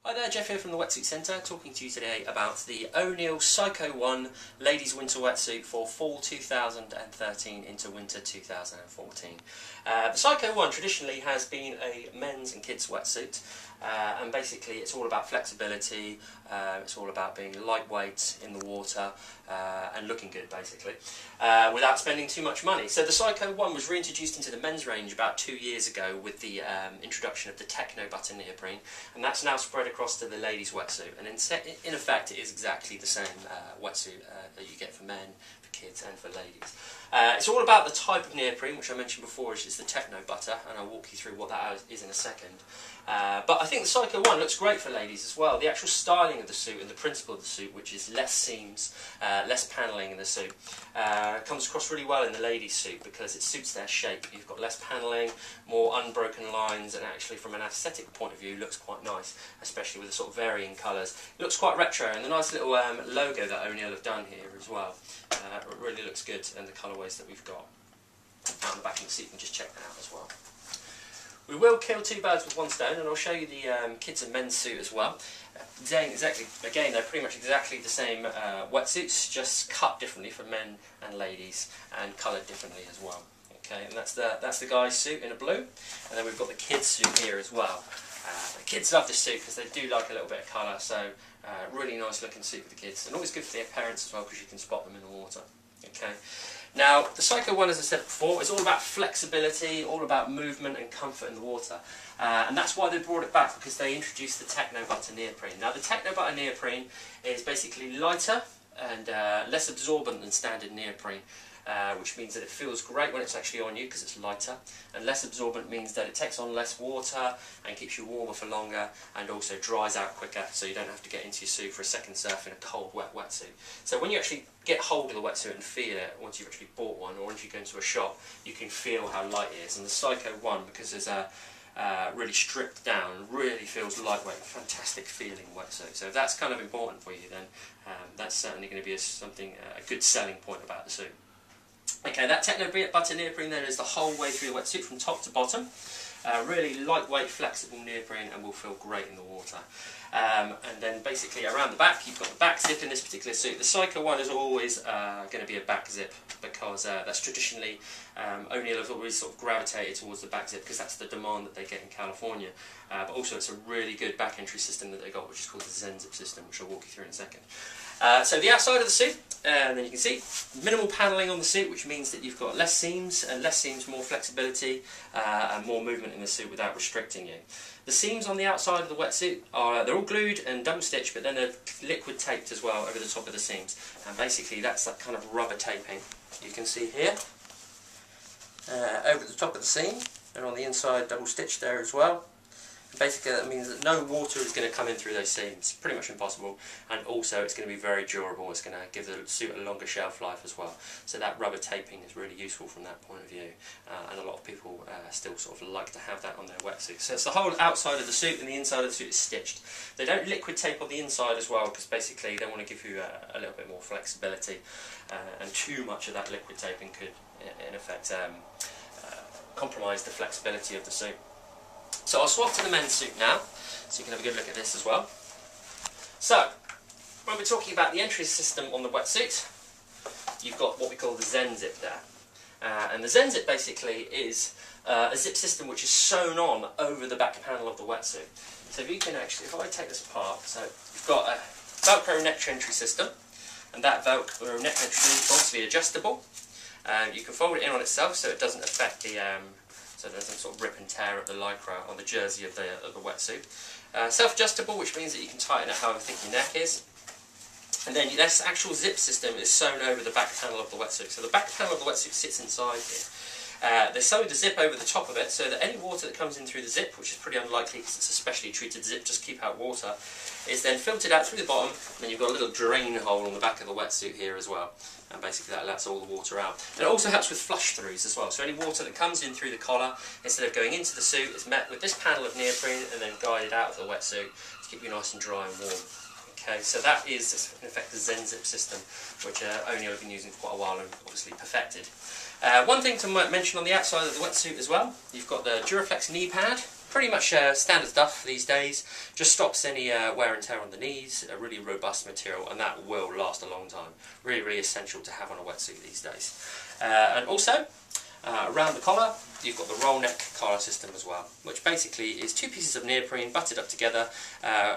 Hi there, Jeff here from the Wetsuit Centre, talking to you today about the Oneill Psycho 1 Ladies Winter Wetsuit for Fall 2013 into Winter 2014. The Psycho 1 traditionally has been a men's and kids wetsuit, and basically it's all about flexibility, it's all about being lightweight in the water and looking good basically, without spending too much money. So the Psycho 1 was reintroduced into the men's range about 2 years ago with the introduction of the Techno Butter neoprene, and that's now spread across to the ladies' wetsuit, and in effect it is exactly the same wetsuit that you get for men, for kids and for ladies. It's all about the type of neoprene, which I mentioned before is the Techno Butter, and I'll walk you through what that is in a second. But I think the Psycho 1 looks great for ladies as well. The actual styling of the suit and the principle of the suit, which is less seams, less panelling in the suit, comes across really well in the ladies' suit because it suits their shape. You've got less panelling, more unbroken lines, and actually from an aesthetic point of view looks quite nice, especially with the sort of varying colours. It looks quite retro, and the nice little logo that Oneill have done here as well. It really looks good, and the colourways that we've got. On the back of the suit, you can just check that out as well. We will kill two birds with one stone, and I'll show you the kids and men's suit as well. Again, they're pretty much exactly the same wetsuits, just cut differently for men and ladies, and coloured differently as well. Okay, and that's the guy's suit in a blue, and then we've got the kids' suit here as well. The kids love this suit because they do like a little bit of colour, so really nice looking suit for the kids, and always good for their parents as well because you can spot them in the water. Okay. Now, the Psycho 1, as I said before, is all about flexibility, all about movement and comfort in the water. And that's why they brought it back, because they introduced the Techno Butter neoprene. Now, the Techno Butter neoprene is basically lighter and less absorbent than standard neoprene, which means that it feels great when it's actually on you because it's lighter, and less absorbent means that it takes on less water and keeps you warmer for longer, and also dries out quicker, so you don't have to get into your suit for a second surf in a cold, wet wetsuit. So when you actually get hold of the wetsuit and feel it, once you've actually bought one, or once you go into a shop, you can feel how light it is. And the Psycho 1, because it's really stripped down, really feels lightweight, fantastic feeling wetsuit. So if that's kind of important for you, then that's certainly going to be a good selling point about the suit. Okay, that Techno Butter neoprene there is the whole way through the wetsuit from top to bottom. Really lightweight, flexible neoprene, and will feel great in the water. And then basically around the back, you've got the back zip in this particular suit. The Psycho 1 is always going to be a back zip because that's traditionally, Oneill have always sort of gravitated towards the back zip because that's the demand that they get in California. But also it's a really good back entry system that they got, which is called the Zen Zip system, which I'll walk you through in a second. So the outside of the suit, and then you can see minimal panelling on the suit, which means that you've got less seams, and less seams, more flexibility, and more movement in the suit without restricting you. The seams on the outside of the wetsuit they're all glued and double stitched, but then they're liquid taped as well over the top of the seams, and basically that's that kind of rubber taping you can see here over the top of the seam, and on the inside double stitched there as well. Basically that means that no water is going to come in through those seams, pretty much impossible, and also it's going to be very durable. It's going to give the suit a longer shelf life as well. So that rubber taping is really useful from that point of view, and a lot of people still sort of like to have that on their wetsuit. So it's the whole outside of the suit, and the inside of the suit is stitched. They don't liquid tape on the inside as well because basically they want to give you a little bit more flexibility, and too much of that liquid taping could in effect compromise the flexibility of the suit. So I'll swap to the men's suit now, so you can have a good look at this as well. So, when we're talking about the entry system on the wetsuit, you've got what we call the Zen Zip there. And the Zen Zip basically is a zip system which is sewn on over the back panel of the wetsuit. So if you can actually, if I take this apart, so you've got a Velcro neck entry system, and that Velcro neck entry is obviously adjustable. You can fold it in on itself so it doesn't affect the so it doesn't sort of rip and tear up the lycra or the jersey of the wetsuit. Self-adjustable, which means that you can tighten it however thick your neck is. And then this actual zip system is sewn over the back panel of the wetsuit. So the back panel of the wetsuit sits inside here. They sew the zip over the top of it so that any water that comes in through the zip, which is pretty unlikely because it's a specially treated zip, just keep out water, is then filtered out through the bottom, and then you've got a little drain hole on the back of the wetsuit here as well. And basically that lets all the water out. And it also helps with flush throughs as well. So any water that comes in through the collar, instead of going into the suit, is met with this panel of neoprene and then guided out of the wetsuit to keep you nice and dry and warm. Okay, so that is in effect the Zen Zip system, which Oneill have been using for quite a while and obviously perfected. One thing to mention on the outside of the wetsuit as well, you've got the Duraflex knee pad, pretty much standard stuff these days. Just stops any wear and tear on the knees. A really robust material, and that will last a long time. Really, really essential to have on a wetsuit these days. And also, around the collar, you've got the roll neck collar system as well, which basically is two pieces of neoprene butted up together,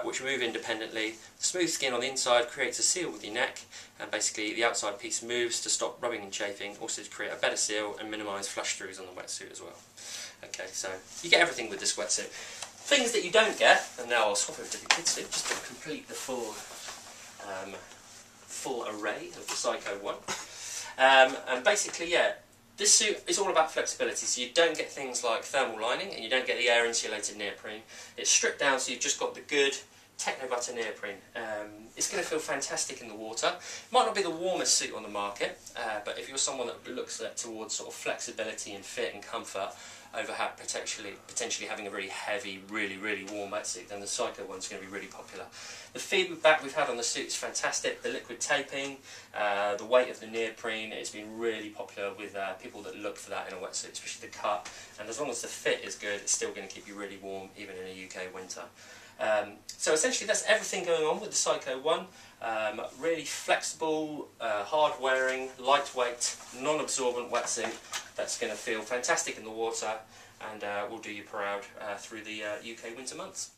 which move independently. The smooth skin on the inside creates a seal with your neck, and basically the outside piece moves to stop rubbing and chafing, also to create a better seal and minimise flush throughs on the wetsuit as well. Okay, so you get everything with this wetsuit. Things that you don't get, and now I'll swap over to the kids suit just to complete the full array of the Psycho one. And basically, yeah, this suit is all about flexibility, so you don't get things like thermal lining and you don't get the air insulated neoprene. It's stripped down, so you've just got the good techno butter neoprene. It's going to feel fantastic in the water. It might not be the warmest suit on the market, but if you're someone that looks towards sort of flexibility and fit and comfort over potentially having a really heavy, really warm wetsuit, then the Psycho one's going to be really popular. The feedback we've had on the suit is fantastic. The liquid taping, the weight of the neoprene, it's been really popular with people that look for that in a wetsuit, especially the cut. And as long as the fit is good, it's still going to keep you really warm, even in a UK winter. So essentially that's everything going on with the Psycho one. Really flexible, hard wearing, lightweight, non-absorbent wetsuit that's going to feel fantastic in the water and will do you proud through the UK winter months.